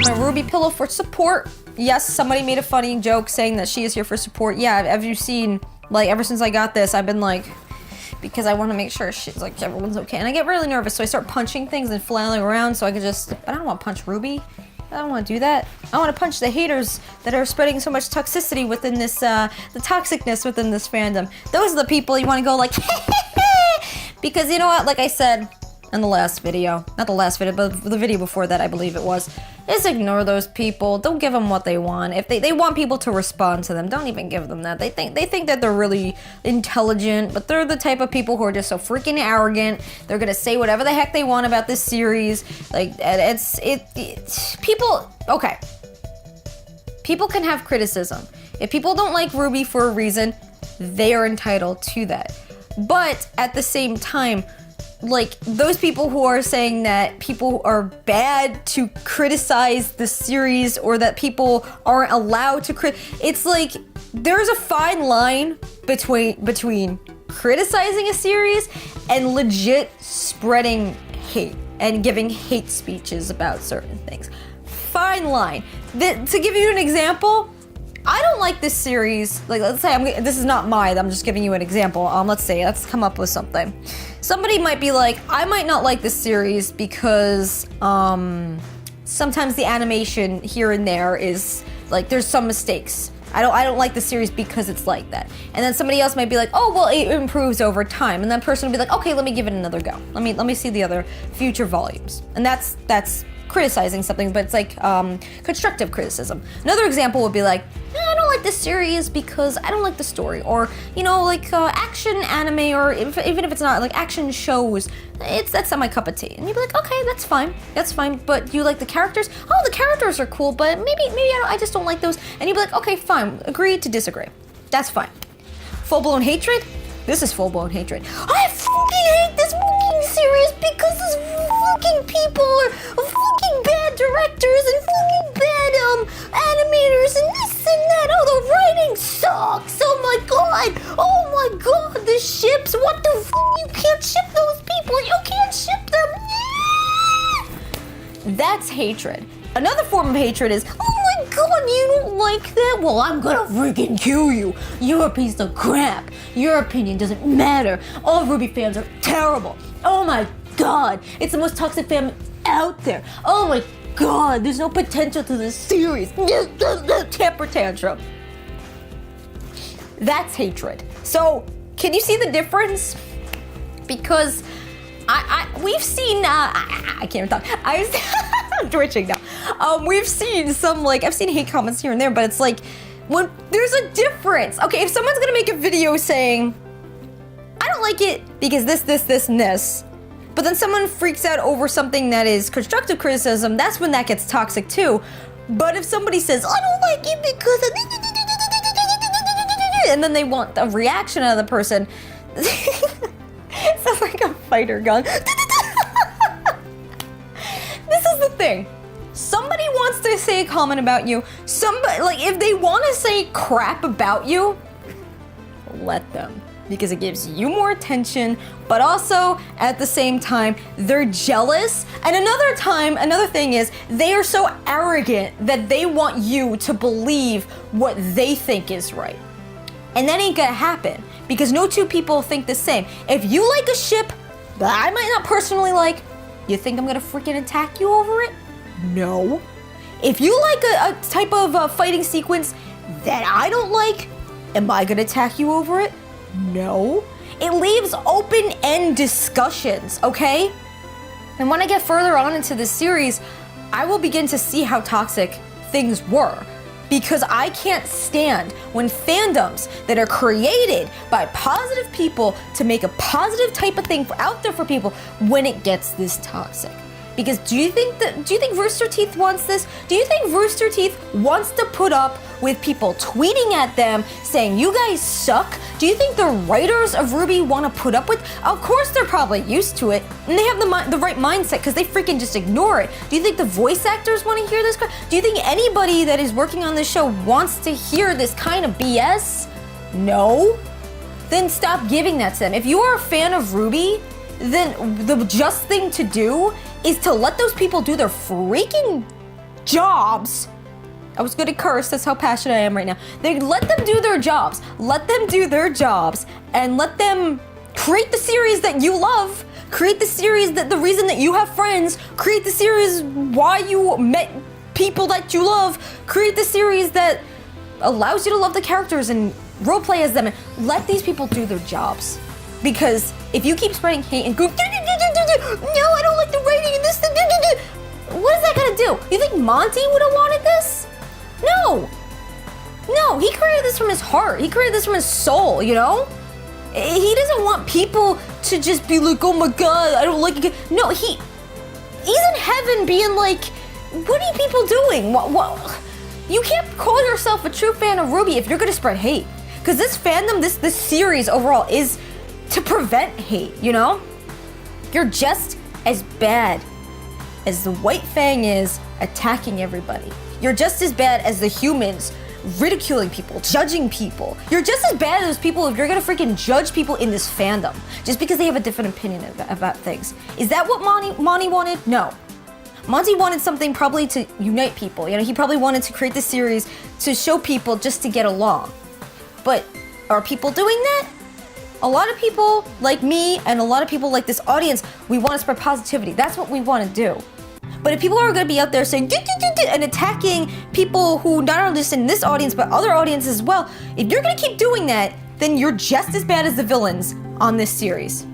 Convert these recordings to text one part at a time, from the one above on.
got my RWBY pillow for support. Yes, somebody made a funny joke saying that she is here for support. Yeah, have you seen, like, ever since I got this, I've been like, because I want to make sure she's like, everyone's okay. And I get really nervous, so I start punching things and flailing around so I can just, but I don't want to punch RWBY. I don't want to do that. I want to punch the haters that are spreading so much toxicity within this, the toxicness within this fandom. Those are the people you want to go like, because you know what, like I said in the last video, not the last video, but the video before that, I believe it was, is ignore those people. Don't give them what they want. If they want people to respond to them, don't even give them that. They think that they're really intelligent, but they're the type of people who are just so freaking arrogant. They're gonna say whatever the heck they want about this series. Like, people, okay. People can have criticism. If people don't like RWBY for a reason, they are entitled to that. But at the same time, like, those people who are saying that people are bad to criticize the series or that people aren't allowed to it's like, there's a fine line between criticizing a series and legit spreading hate and giving hate speeches about certain things. Fine line. To give you an example, I don't like this series. Like, let's say this is not mine. I'm just giving you an example. Let's come up with something. Somebody might be like, I might not like this series because sometimes the animation here and there is like, there's some mistakes. I don't like the series because it's like that. And then somebody else might be like, oh well, it improves over time. And that person will be like, okay, let me give it another go. Let me see the other future volumes. And that's criticizing something, but it's like constructive criticism. Another example would be like, I don't like this series because I don't like the story, or you know, like action anime, or even if it's not like action shows, that's not my cup of tea. And you'd be like, okay, that's fine, but you like the characters? Oh, the characters are cool, but maybe I just don't like those. And you'd be like, okay, fine, agree to disagree. That's fine. Full-blown hatred? This is full-blown hatred. I fucking hate this fucking series because these fucking people are fucking bad directors and fucking bad animators and this and that. Oh, the writing sucks. Oh my god, the ships. What the fuck? You can't ship those people. You can't ship them. That's hatred. Another form of hatred is, oh my god, you don't like that? Well, I'm gonna freaking kill you. You're a piece of crap. Your opinion doesn't matter. All RWBY fans are terrible. Oh my god, it's the most toxic fan out there. Oh my god, there's no potential to this series. Temper tantrum. That's hatred. So, can you see the difference? Because we've seen, I can't even talk. I'm twitching now. We've seen some, like, I've seen hate comments here and there, but it's like, when there's a difference. Okay, if someone's gonna make a video saying, I don't like it because this, and this, but then someone freaks out over something that is constructive criticism, that's when that gets toxic too. But if somebody says, I don't like it because of, and then they want a reaction out of the person, it sounds like a fighter gun. This is the thing. Somebody wants to say a comment about you. Somebody, like, if they want to say crap about you, let them. Because it gives you more attention, but also, at the same time, they're jealous. And another thing is, they are so arrogant that they want you to believe what they think is right. And that ain't gonna happen, because no two people think the same. If you like a ship that I might not personally like, you think I'm gonna freaking attack you over it? No. If you like a type of fighting sequence that I don't like, am I gonna attack you over it? No. It leaves open-end discussions, okay? And when I get further on into this series, I will begin to see how toxic things were. Because I can't stand when fandoms that are created by positive people to make a positive type of thing out there for people, when it gets this toxic. Because do you think Rooster Teeth wants this? Do you think Rooster Teeth wants to put up with people tweeting at them saying, you guys suck? Do you think the writers of RWBY want to put up with? Of course they're probably used to it, and they have the right mindset because they freaking just ignore it. Do you think the voice actors want to hear this? Do you think anybody that is working on this show wants to hear this kind of BS? No? Then stop giving that to them. If you are a fan of RWBY, then the just thing to do is to let those people do their freaking jobs. I was gonna curse, that's how passionate I am right now. They let them do their jobs. Let them do their jobs and let them create the series that you love. Create the series that the reason that you have friends. Create the series why you met people that you love. Create the series that allows you to love the characters and roleplay as them. And let these people do their jobs. Because if you keep spreading hate and go, no, I don't like the writing in this, what is that gonna do? You think Monty would have wanted this? No. No, he created this from his heart. He created this from his soul, you know? He doesn't want people to just be like, oh my god, I don't like it. No, he's in heaven being like, what are you people doing? What? You can't call yourself a true fan of RWBY if you're gonna spread hate. Because this fandom, this series overall is to prevent hate, you know? You're just as bad as the White Fang is attacking everybody. You're just as bad as the humans ridiculing people, judging people. You're just as bad as those people if you're gonna freaking judge people in this fandom just because they have a different opinion about things. Is that what Monty wanted? No. Monty wanted something probably to unite people. You know, he probably wanted to create this series to show people just to get along. But are people doing that? A lot of people like me and a lot of people like this audience, we want to spread positivity. That's what we want to do. But if people are going to be out there saying and attacking people who not only just in this audience but other audiences as well, if you're going to keep doing that, then you're just as bad as the villains on this series.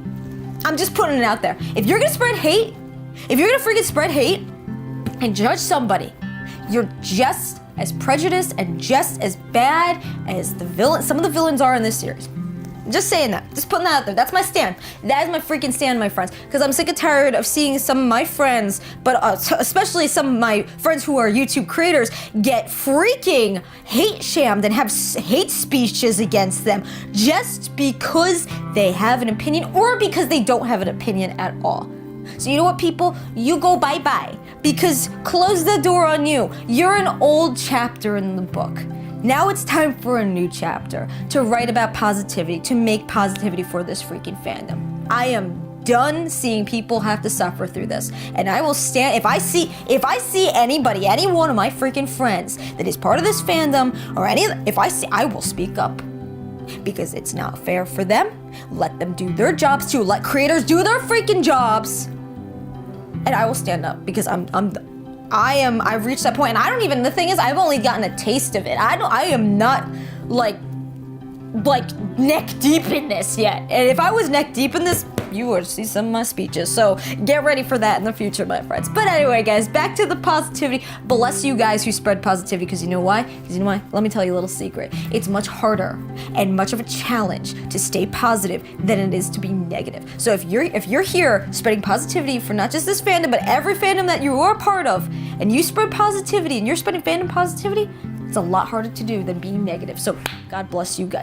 I'm just putting it out there. If you're going to spread hate, if you're going to freaking spread hate and judge somebody, you're just as prejudiced and just as bad as the villain. Some of the villains are in this series. I'm just saying that. Just putting that out there. That's my stand. That is my freaking stand, my friends. Because I'm sick and tired of seeing some of my friends, but especially some of my friends who are YouTube creators, get freaking hate shamed and have hate speeches against them just because they have an opinion or because they don't have an opinion at all. So you know what, people? You go bye-bye. Because close the door on you. You're an old chapter in the book. Now it's time for a new chapter, to write about positivity, to make positivity for this freaking fandom. I am done seeing people have to suffer through this. And I will stand, if I see anybody, any one of my freaking friends that is part of this fandom, or I will speak up. Because it's not fair for them. Let them do their jobs too. Let creators do their freaking jobs. And I will stand up because I've reached that point, and I don't even, the thing is, I've only gotten a taste of it. I am not like neck deep in this yet. And if I was neck deep in this, you would see some of my speeches. So get ready for that in the future, my friends. But anyway, guys, back to the positivity. Bless you guys who spread positivity, because you know why? Because you know why? Let me tell you a little secret. It's much harder and much of a challenge to stay positive than it is to be negative. So if you're here spreading positivity for not just this fandom, but every fandom that you are a part of, and you spread positivity and you're spreading fandom positivity, it's a lot harder to do than being negative. So God bless you guys.